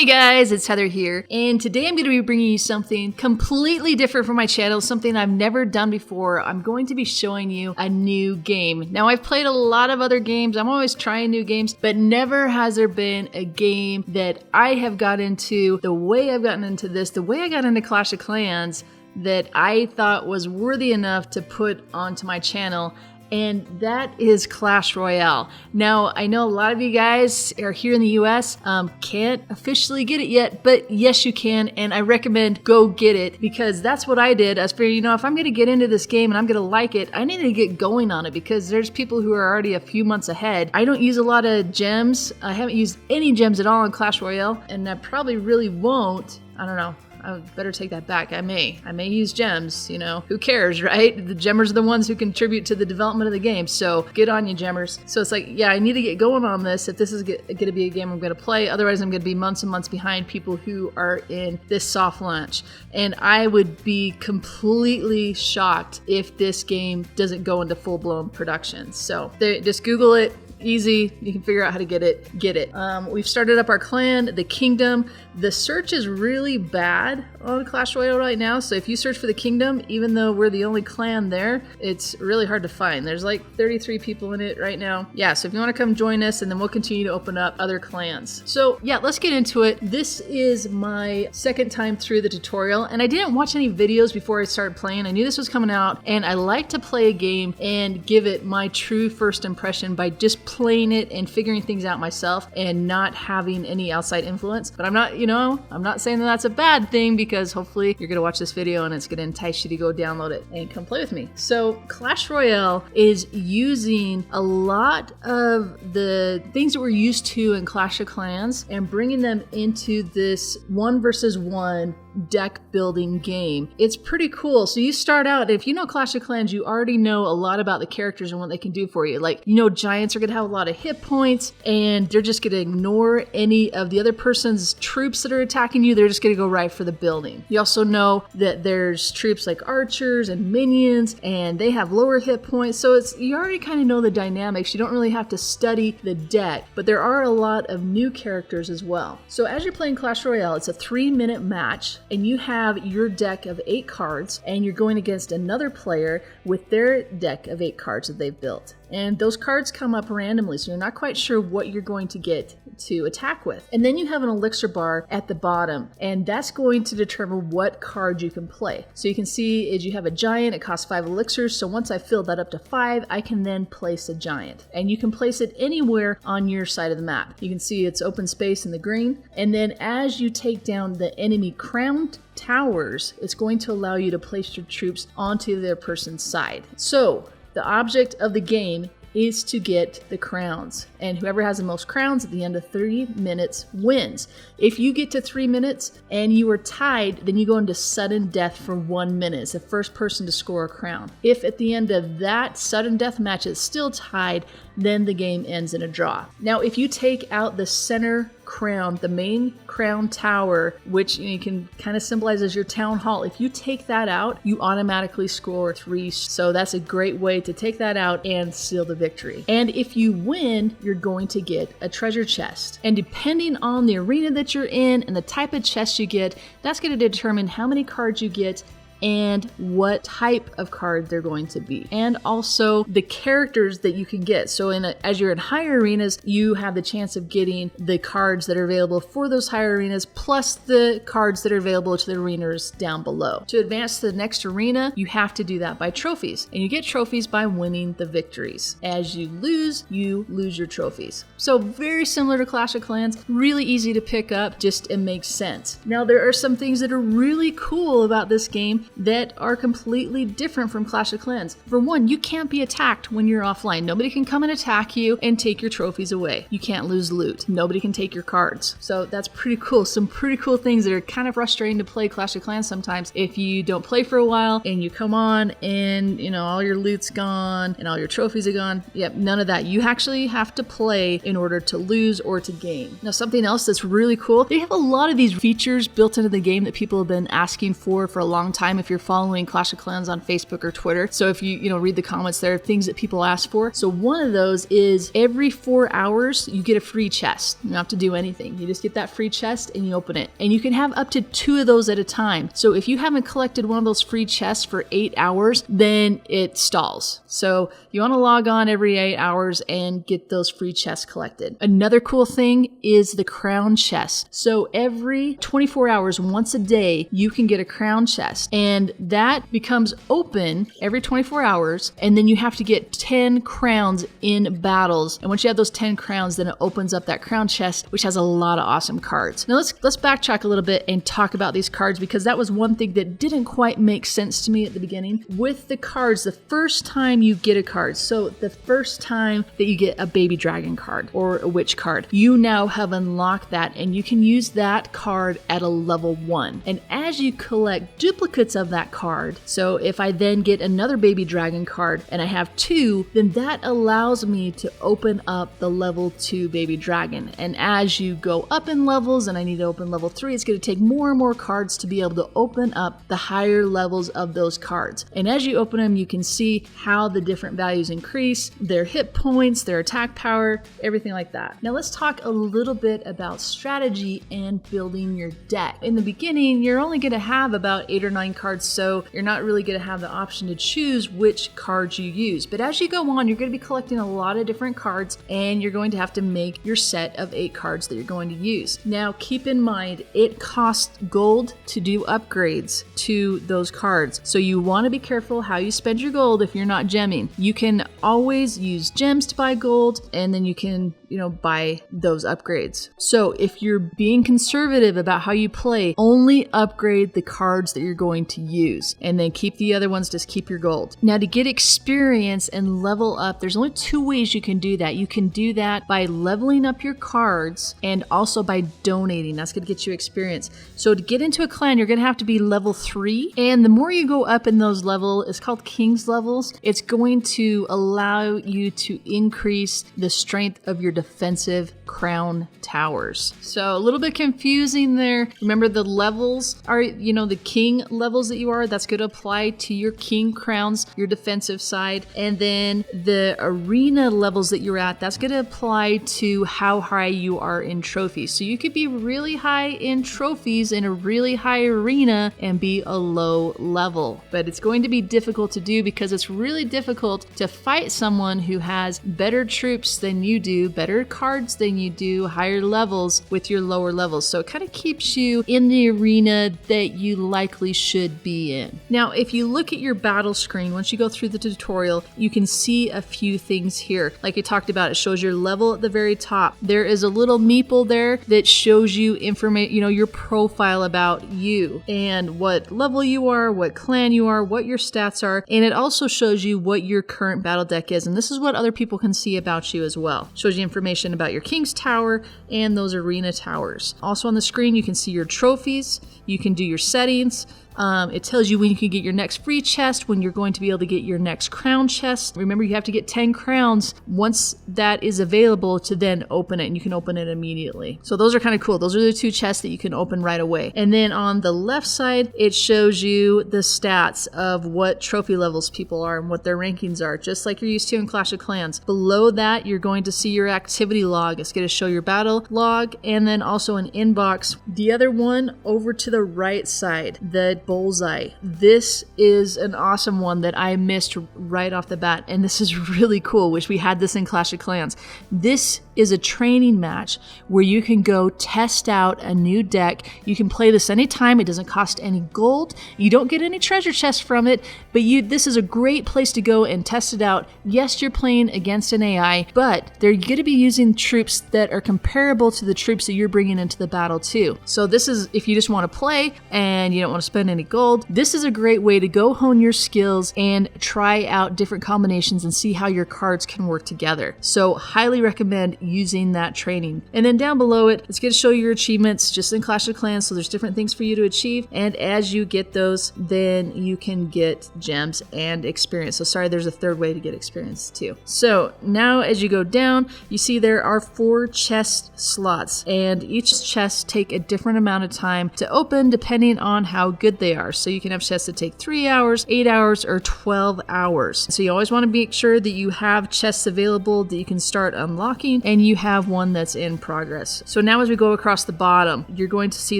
Hey guys, it's Heather here, and today I'm going to be bringing you something completely different from my channel, something I've never done before. I'm going to be showing you a new game. Now, I've played a lot of other games. I'm always trying new games, but never has there been a game that I have got into the way I've gotten into this, the way I got into Clash of Clans, that I thought was worthy enough to put onto my channel. And that is Clash Royale. Now, I know a lot of you guys are here in the US, can't officially get it yet, but yes, you can, and I recommend go get it because that's what I did. I was figuring, if I'm gonna get into this game and I'm gonna like it, I need to get going on it because there's people who are already a few months ahead. I don't use a lot of gems. I haven't used any gems at all in Clash Royale, and I probably really won't. I don't know. I better take that back. I may use gems, who cares, right? The gemmers are the ones who contribute to the development of the game. So get on you, gemmers. So it's like, yeah, I need to get going on this if this is going to be a game I'm going to play. Otherwise, I'm going to be months and months behind people who are in this soft launch. And I would be completely shocked if this game doesn't go into full-blown production. So just Google it. Easy. You can figure out how to get it. We've started up our clan, the kingdom. The search is really bad on Clash Royale right now. So if you search for the kingdom, even though we're the only clan there, it's really hard to find. There's like 33 people in it right now. Yeah, so if you want to come join us, and then we'll continue to open up other clans. So yeah, let's get into it. This is my second time through the tutorial, and I didn't watch any videos before I started playing. I knew this was coming out, and I like to play a game and give it my true first impression by just playing it and figuring things out myself and not having any outside influence. But I'm not, I'm not saying that that's a bad thing, because hopefully you're gonna watch this video and it's gonna entice you to go download it and come play with me. So Clash Royale is using a lot of the things that we're used to in Clash of Clans and bringing them into this 1 versus 1 deck building game. It's pretty cool. So you start out, if you know Clash of Clans, you already know a lot about the characters and what they can do for you. Like, giants are gonna have a lot of hit points, and they're just gonna ignore any of the other person's troops that are attacking you. They're just gonna go right for the building. You also know that there's troops like archers and minions, and they have lower hit points. So you already kind of know the dynamics. You don't really have to study the deck, but there are a lot of new characters as well. So as you're playing Clash Royale, it's a 3-minute match, and you have your deck of 8 cards, and you're going against another player with their deck of 8 cards that they've built. And those cards come up randomly, so you're not quite sure what you're going to get to attack with. And then you have an elixir bar at the bottom, and that's going to determine what card you can play. So you can see is you have a giant, it costs 5 elixirs, so once I fill that up to 5, I can then place a giant. And you can place it anywhere on your side of the map. You can see it's open space in the green, and then as you take down the enemy crowned towers, it's going to allow you to place your troops onto their person's side. So the object of the game is to get the crowns, and whoever has the most crowns at the end of 3 minutes wins. If you get to 3 minutes and you are tied, then you go into sudden death for 1 minute. It's the first person to score a crown. If at the end of that sudden death match it's still tied, then the game ends in a draw. Now, if you take out the center crown, the main crown tower, which you can kind of symbolize as your town hall, if you take that out, you automatically score 3. So that's a great way to take that out and seal the victory. And if you win, you're going to get a treasure chest. And depending on the arena that you're in and the type of chest you get, that's going to determine how many cards you get and what type of card they're going to be, and also the characters that you can get. So as you're in higher arenas, you have the chance of getting the cards that are available for those higher arenas, plus the cards that are available to the arenas down below. To advance to the next arena, you have to do that by trophies, and you get trophies by winning the victories. As you lose your trophies. So very similar to Clash of Clans, really easy to pick up, just it makes sense. Now, there are some things that are really cool about this game that are completely different from Clash of Clans. For one, you can't be attacked when you're offline. Nobody can come and attack you and take your trophies away. You can't lose loot. Nobody can take your cards. So that's pretty cool. Some pretty cool things that are kind of frustrating to play Clash of Clans sometimes. If you don't play for a while and you come on and all your loot's gone and all your trophies are gone. Yep, none of that. You actually have to play in order to lose or to gain. Now, something else that's really cool, they have a lot of these features built into the game that people have been asking for a long time. if you're following Clash of Clans on Facebook or Twitter. So if you read the comments, there are things that people ask for. So one of those is every 4 hours, you get a free chest. You don't have to do anything. You just get that free chest and you open it. And you can have up to 2 of those at a time. So if you haven't collected one of those free chests for 8 hours, then it stalls. So you want to log on every 8 hours and get those free chests collected. Another cool thing is the crown chest. So every 24 hours, once a day, you can get a crown chest. And that becomes open every 24 hours. And then you have to get 10 crowns in battles. And once you have those 10 crowns, then it opens up that crown chest, which has a lot of awesome cards. Now let's backtrack a little bit and talk about these cards, because that was one thing that didn't quite make sense to me at the beginning. With the cards, the first time you get a card, so the first time that you get a baby dragon card or a witch card, you now have unlocked that and you can use that card at a level 1. And as you collect duplicates of that card, so if I then get another baby dragon card and I have 2, then that allows me to open up the level 2 baby dragon. And as you go up in levels and I need to open level 3, it's going to take more and more cards to be able to open up the higher levels of those cards. And as you open them, you can see how the different values increase, their hit points, their attack power, everything like that. Now let's talk a little bit about strategy and building your deck. In the beginning, you're only going to have about 8 or 9 cards, so you're not really going to have the option to choose which cards you use. But as you go on, you're going to be collecting a lot of different cards, and you're going to have to make your set of 8 cards that you're going to use. Now keep in mind, it costs gold to do upgrades to those cards. So you want to be careful how you spend your gold if you're not gemming. You can always use gems to buy gold, and then you can buy those upgrades. So if you're being conservative about how you play, only upgrade the cards that you're going to use, and then keep the other ones, just keep your gold. Now to get experience and level up, there's only 2 ways you can do that. You can do that by leveling up your cards and also by donating. That's going to get you experience. So to get into a clan, you're going to have to be level 3. And the more you go up in those levels, it's called King's levels, it's going to allow you to increase the strength of your defensive crown towers. So a little bit confusing there. Remember, the levels are, the king levels that you are, that's going to apply to your king crowns, your defensive side. And then the arena levels that you're at, that's going to apply to how high you are in trophies. So you could be really high in trophies in a really high arena and be a low level. But it's going to be difficult to do because it's really difficult to fight someone who has better troops than you do, better cards than you do, higher levels with your lower levels. So it kind of keeps you in the arena that you likely should be in. Now, if you look at your battle screen, once you go through the tutorial, you can see a few things here. Like I talked about, it shows your level at the very top. There is a little meeple there that shows you information, your profile about you and what level you are, what clan you are, what your stats are. And it also shows you what your current battle deck is. And this is what other people can see about you as well. It shows you information about your King's Tower and those arena towers. Also on the screen, you can see your trophies. You can do your settings. It tells you when you can get your next free chest, when you're going to be able to get your next crown chest. Remember, you have to get 10 crowns once that is available to then open it, and you can open it immediately. So those are kind of cool. Those are the 2 chests that you can open right away. And then on the left side, it shows you the stats of what trophy levels people are and what their rankings are, just like you're used to in Clash of Clans. Below that, you're going to see your activity log. It's going to show your battle log and then also an inbox. The other one over to the right side, the bullseye. This is an awesome one that I missed right off the bat, and this is really cool. Wish we had this in Clash of Clans. This is a training match where you can go test out a new deck. You can play this anytime. It doesn't cost any gold. You don't get any treasure chests from it, but this is a great place to go and test it out. Yes, you're playing against an AI, but they're going to be using troops that are comparable to the troops that you're bringing into the battle too. So this is, if you just want to play and you don't want to spend any gold, this is a great way to go hone your skills and try out different combinations and see how your cards can work together. So highly recommend using that training. And then down below it, it's going to show your achievements just in Clash of Clans. So there's different things for you to achieve. And as you get those, then you can get gems and experience. So sorry, there's a third way to get experience too. So now as you go down, you see there are 4 chest slots, and each chest take a different amount of time to open depending on how good they are. So you can have chests that take 3 hours, 8 hours, or 12 hours. So you always want to make sure that you have chests available that you can start unlocking, and you have one that's in progress. So now as we go across the bottom, you're going to see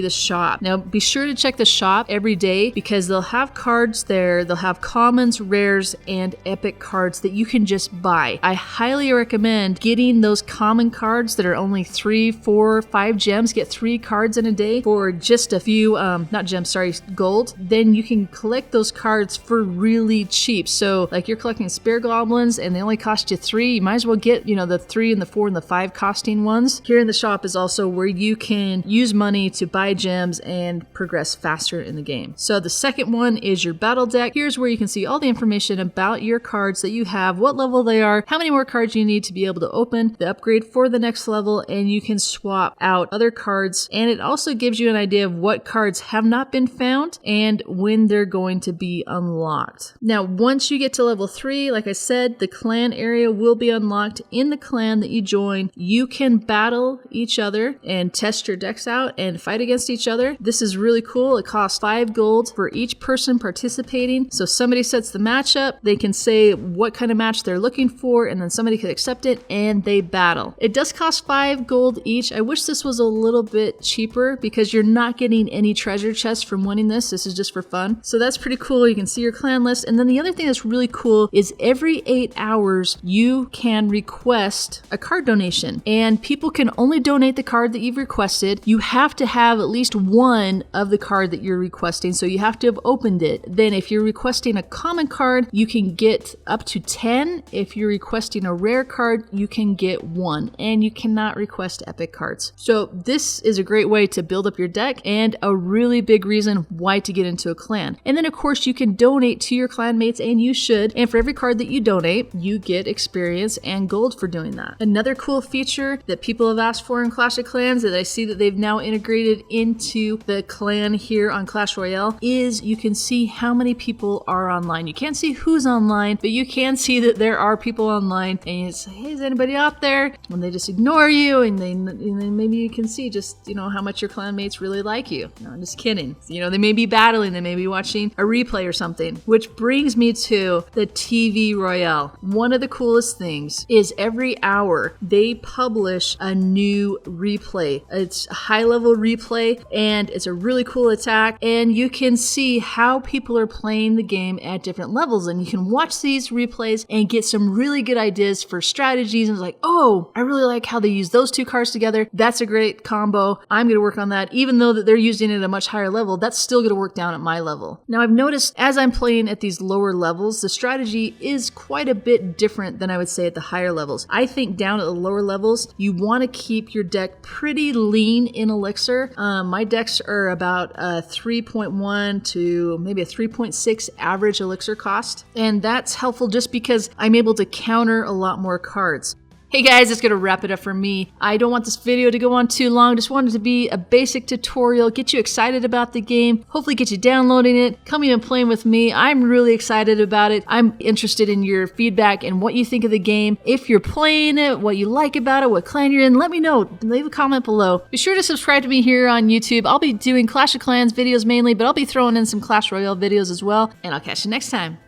the shop. Now be sure to check the shop every day because they'll have cards there. They'll have commons, rares, and epic cards that you can just buy. I highly recommend getting those common cards that are only 3, 4, 5 gems. Get 3 cards in a day for just a few, not gems, sorry, gold. Then you can collect those cards for really cheap. So like you're collecting spare goblins and they only cost you 3. You might as well get, the 3 and the 4 and the 5 costing ones. Here in the shop is also where you can use money to buy gems and progress faster in the game. So the second one is your battle deck. Here's where you can see all the information about your cards that you have, what level they are, how many more cards you need to be able to open the upgrade for the next level, and you can swap out other cards. And it also gives you an idea of what cards have not been found and when they're going to be unlocked. Now, once you get to level 3, like I said, the clan area will be unlocked. In the clan that you join, you can battle each other and test your decks out and fight against each other. This is really cool. It costs 5 gold for each person participating. So somebody sets the matchup, they can say what kind of match they're looking for, and then somebody could accept it and they battle. It does cost 5 gold each. I wish this was a little bit cheaper because you're not getting any treasure chests from winning this. This is just for fun. So that's pretty cool. You can see your clan list. And then the other thing that's really cool is every 8 hours you can request a card donation, and people can only donate the card that you've requested. You have to have at least one of the card that you're requesting, so you have to have opened it. Then if you're requesting a common card, you can get up to 10. If you're requesting a rare card, you can get 1, and you cannot request epic cards. So this is a great way to build up your deck and a really big reason why to get into a clan. And then of course you can donate to your clan mates, and you should. And for every card that you donate, you get experience and gold for doing that. Another cool feature that people have asked for in Clash of Clans that I see that they've now integrated into the clan here on Clash Royale is you can see how many people are online. You can't see who's online, but you can see that there are people online, and you say, hey, is anybody out there? When they just ignore you, and then maybe you can see just, how much your clan mates really like you. No, I'm just kidding. They may be battling, they may be watching a replay or something, which brings me to the TV Royale. One of the coolest things is every hour they publish a new replay. It's a high level replay, and it's a really cool attack, and you can see how people are playing the game at different levels, and you can watch these replays and get some really good ideas for strategies. And it's like, oh, I really like how they use those 2 cards together. That's a great combo. I'm going to work on that. Even though that they're using it at a much higher level, that's still going to work down at my level. Now I've noticed as I'm playing at these lower levels, the strategy is quite a bit different than I would say at the higher levels. I think down at the lower levels, you want to keep your deck pretty lean in elixir. My decks are about a 3.1 to maybe a 3.6 average elixir cost. And that's helpful just because I'm able to counter a lot more cards. Hey guys, that's gonna wrap it up for me. I don't want this video to go on too long. Just wanted to be a basic tutorial, get you excited about the game, hopefully get you downloading it, coming and playing with me. I'm really excited about it. I'm interested in your feedback and what you think of the game. If you're playing it, what you like about it, what clan you're in, let me know. Leave a comment below. Be sure to subscribe to me here on YouTube. I'll be doing Clash of Clans videos mainly, but I'll be throwing in some Clash Royale videos as well. And I'll catch you next time.